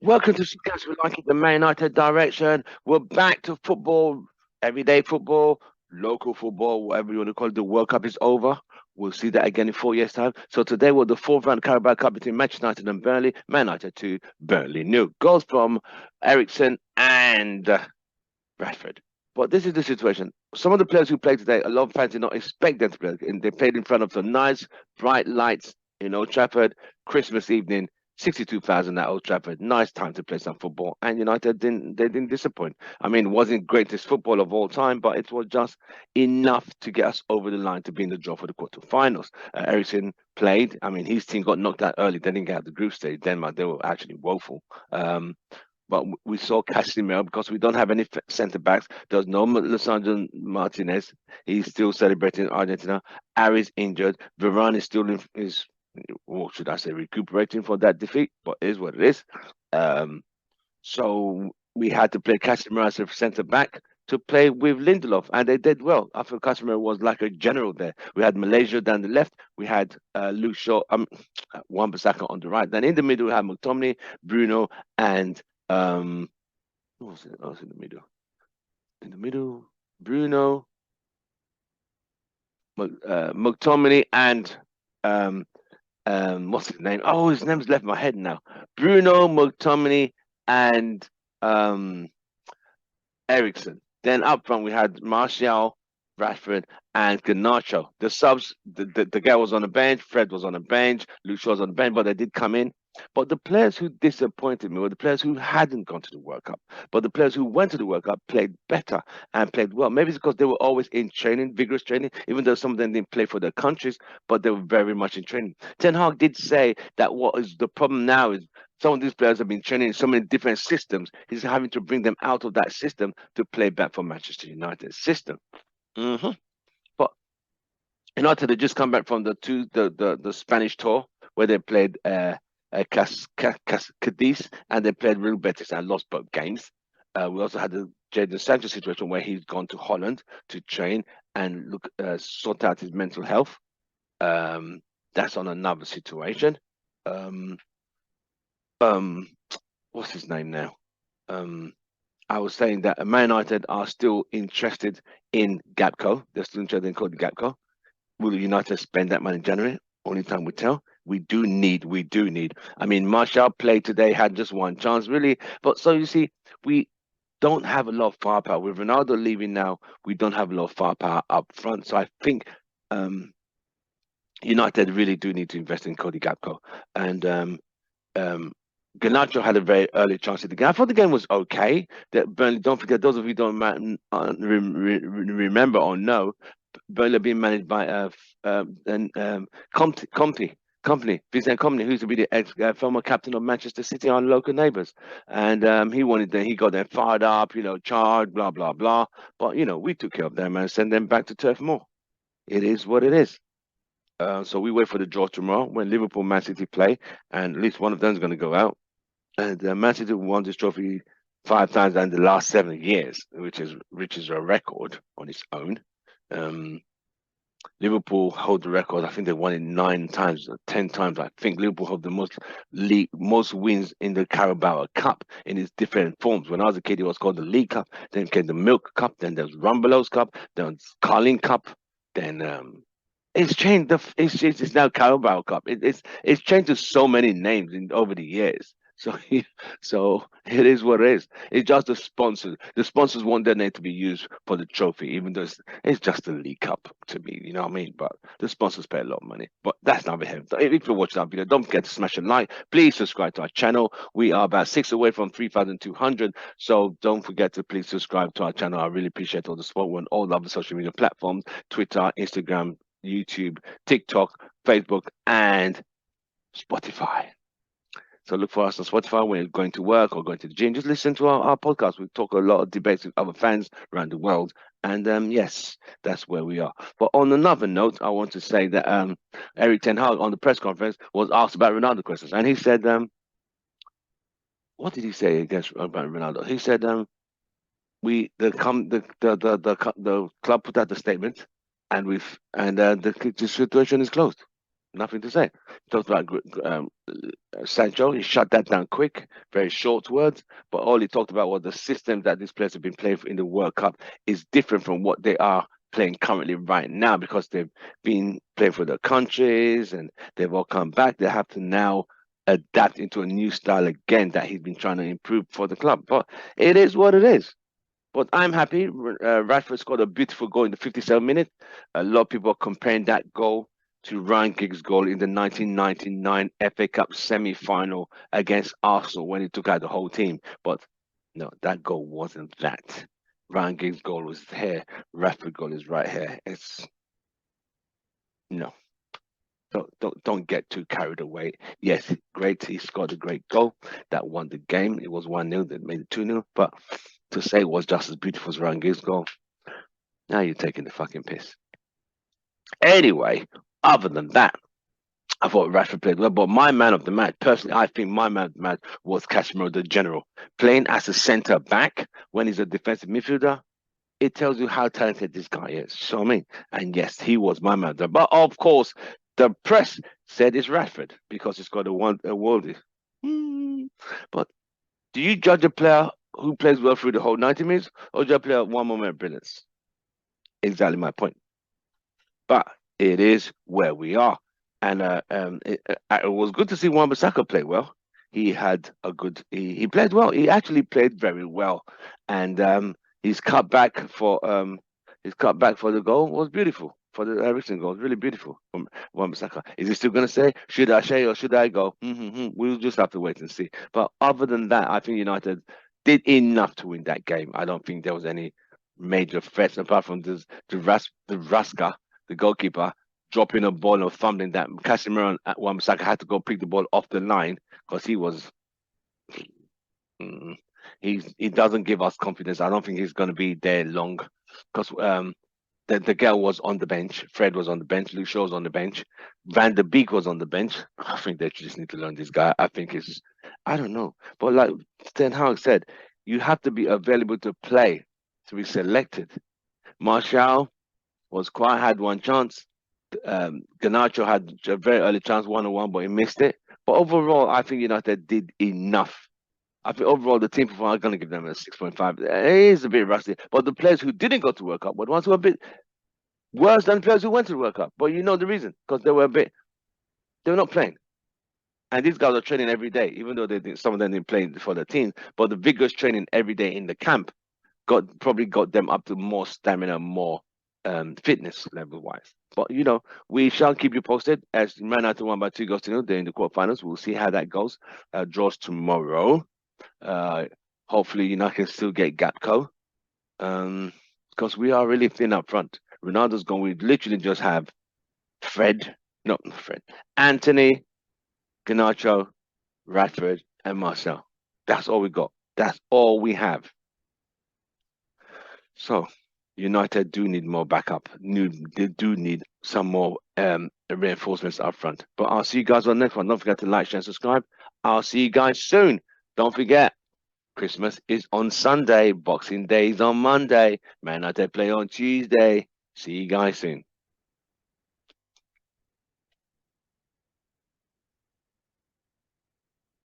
Welcome to Scouts We Like It, the Man United direction. We're back to football, everyday football, local football, whatever you want to call it. The World Cup is over. We'll see that again in 4 years' time. So today we're the fourth round Carabao Cup between Manchester United and Burnley. Man United 2, Burnley nil. Goals from Ericsson and Rasford. But this is the situation. Some of the players who played today, a lot of fans did not expect them to play. And they played in front of some nice, bright lights in Old Trafford, Christmas evening, 62,000 at Old Trafford. Nice time to play some football. And United didn't disappoint. I mean, it wasn't greatest football of all time, but it was just enough to get us over the line to be in the draw for the quarterfinals. Ericsson played. I mean, his team got knocked out early. They didn't get out the group stage. Denmark, they were actually woeful. But we saw Casemiro because we don't have any centre backs. There's no Lisandro Martinez. He's still celebrating Argentina. Ari's injured. Varane is still what should I say, recuperating from that defeat. But it is what it is. Um, so we had to play Casemiro as a centre back to play with Lindelof, and they did well. I feel Casemiro was like a general there. We had Malaysia down the left. We had Luke Shaw, Wan-Bissaka on the right. Then in the middle we had McTominay, Bruno, and what was it? I was in the middle. In the middle, Bruno, McTominay, and um, what's his name? Oh, his name's left my head now. Bruno, McTominay, and um, Ericsson. Then up front we had Martial, Rashford, and Garnacho. The subs, the guy was on the bench, Fred was on the bench, Luke Shaw was on the bench, but they did come in. But the players who disappointed me were the players who hadn't gone to the World Cup. But the players who went to the World Cup played better and played well. Maybe it's because they were always in training, vigorous training, even though some of them didn't play for their countries, but they were very much in training. Ten Hag did say that what is the problem now is some of these players have been training in so many different systems. He's having to bring them out of that system to play back for Manchester United system. hmm But United had just come back from the Spanish tour where they played Cadiz and they played Real Betis and lost both games. We also had the Jadon Sancho situation where he's gone to Holland to train and look sort out his mental health. Um, that's on another situation. Um, um, what's his name now? Um, I was saying that Man United are still interested in Gapco. They're still interested in Cody Gapco. Will United spend that money in January? Only time will tell. We do need. I mean, Martial played today, had just one chance, really. But so you see, we don't have a lot of firepower. With Ronaldo leaving now, we don't have a lot of firepower up front. So I think um, United really do need to invest in Cody Gakpo. And um, Garnacho had a very early chance of the game. I thought the game was okay. That Burnley, don't forget, those of you who don't remember or know, Burnley being managed by Company, Vincent Company, who's to be the former captain of Manchester City, our local neighbours. And he got them fired up, charged, blah, blah, blah. But, we took care of them and sent them back to Turf Moor. It is what it is. So we wait for the draw tomorrow when Liverpool Man City play, and at least one of them is going to go out. And Man City won this trophy 5 times in the last 7 years, which is a record on its own. Um, Liverpool hold the record. I think they won it 9 times, or 10 times. I think Liverpool hold the most wins in the Carabao Cup in its different forms. When I was a kid, it was called the League Cup. Then came the Milk Cup. Then there was Rumbelows Cup. Then Carling Cup. Then it's changed. It's now Carabao Cup. It's changed to so many names over the years. So so it is what it is. It's just the sponsors. The sponsors want their name to be used for the trophy, even though it's just a League Cup to me. You know what I mean? But the sponsors pay a lot of money. But that's not here. If you're watching that video, don't forget to smash a like. Please subscribe to our channel. We are about 6 away from 3,200. So don't forget to please subscribe to our channel. I really appreciate all the support. We're on all other social media platforms: Twitter, Instagram, YouTube, TikTok, Facebook, and Spotify. So look for us on Spotify when you're going to work or going to the gym. Just listen to our podcast. We talk a lot of debates with other fans around the world. And yes, that's where we are. But on another note, I want to say that Eric Ten Hag on the press conference was asked about Ronaldo questions. And he said, what did he say about Ronaldo? He said, the club put out the statement and the situation is closed. Nothing to say. Talked about Sancho. He shut that down quick, very short words. But all he talked about was the system that these players have been playing in the World Cup is different from what they are playing currently right now, because they've been playing for their countries and they've all come back. They have to now adapt into a new style again that he's been trying to improve for the club. But it is what it is. But I'm happy. Rashford scored a beautiful goal in the 57th minute. A lot of people are comparing that goal to Ryan Giggs' goal in the 1999 FA Cup semi-final against Arsenal when he took out the whole team. But no, that goal wasn't that. Ryan Giggs' goal was here. Rashford's goal is right here. It's no. Don't get too carried away. Yes, great. He scored a great goal that won the game. It was 1-0 that made it 2-0. But to say it was just as beautiful as Ryan Giggs' goal, now you're taking the fucking piss. Anyway, other than that, I thought Rashford played well, but my man of the match, personally, I think my man of the match was Casemiro, the general. Playing as a centre back when he's a defensive midfielder, it tells you how talented this guy is. So I mean, and yes, he was my man. But of course, the press said it's Rashford because he's got a worldie. But do you judge a player who plays well through the whole 90 minutes, or do you play one moment of brilliance? Exactly my point. But it is where we are, and it was good to see Wan-Bissaka play well. He had a good. He played well. He actually played very well, and his cutback for the goal was beautiful. For the Ericsson goal, really beautiful from Wan-Bissaka. Is he still going to say, should I say or should I go? We'll just have to wait and see. But other than that, I think United did enough to win that game. I don't think there was any major threats apart from the Raska, the goalkeeper, dropping a ball or fumbling that Casemiro and Wan-Bissaka had to go pick the ball off the line because he was. He doesn't give us confidence. I don't think he's going to be there long because the girl was on the bench. Fred was on the bench. Luke Shaw was on the bench. Van der Beek was on the bench. I think they just need to learn this guy. I think it's, I don't know. But like Ten Hag said, you have to be available to play to be selected. Martial was quiet, had one chance. Garnacho had a very early chance, 1-1, but he missed it. But overall, I think United did enough. I think overall the team performance, I'm going to give them a 6.5. It is a bit rusty, but the players who didn't go to World Cup were the ones who were a bit worse than the players who went to the World Cup. But you know the reason, because they were not playing. And these guys are training every day, even though some of them didn't play for the team. But the vigorous training every day in the camp probably got them up to more stamina, more fitness level wise. But we shall keep you posted as MANUTD won by 2 goals to 0. They're in the quarterfinals. We'll see how that goes. Draws tomorrow. Hopefully United can still get Gapco. Because we are really thin up front. Ronaldo's gone. We literally just have Anthony, Garnacho, Rasford, and Marcel. That's all we got. That's all we have. So United do need more backup. They do need some more reinforcements up front. But I'll see you guys on the next one. Don't forget to like, share, and subscribe. I'll see you guys soon. Don't forget, Christmas is on Sunday. Boxing Day is on Monday. MANUTD play on Tuesday. See you guys soon.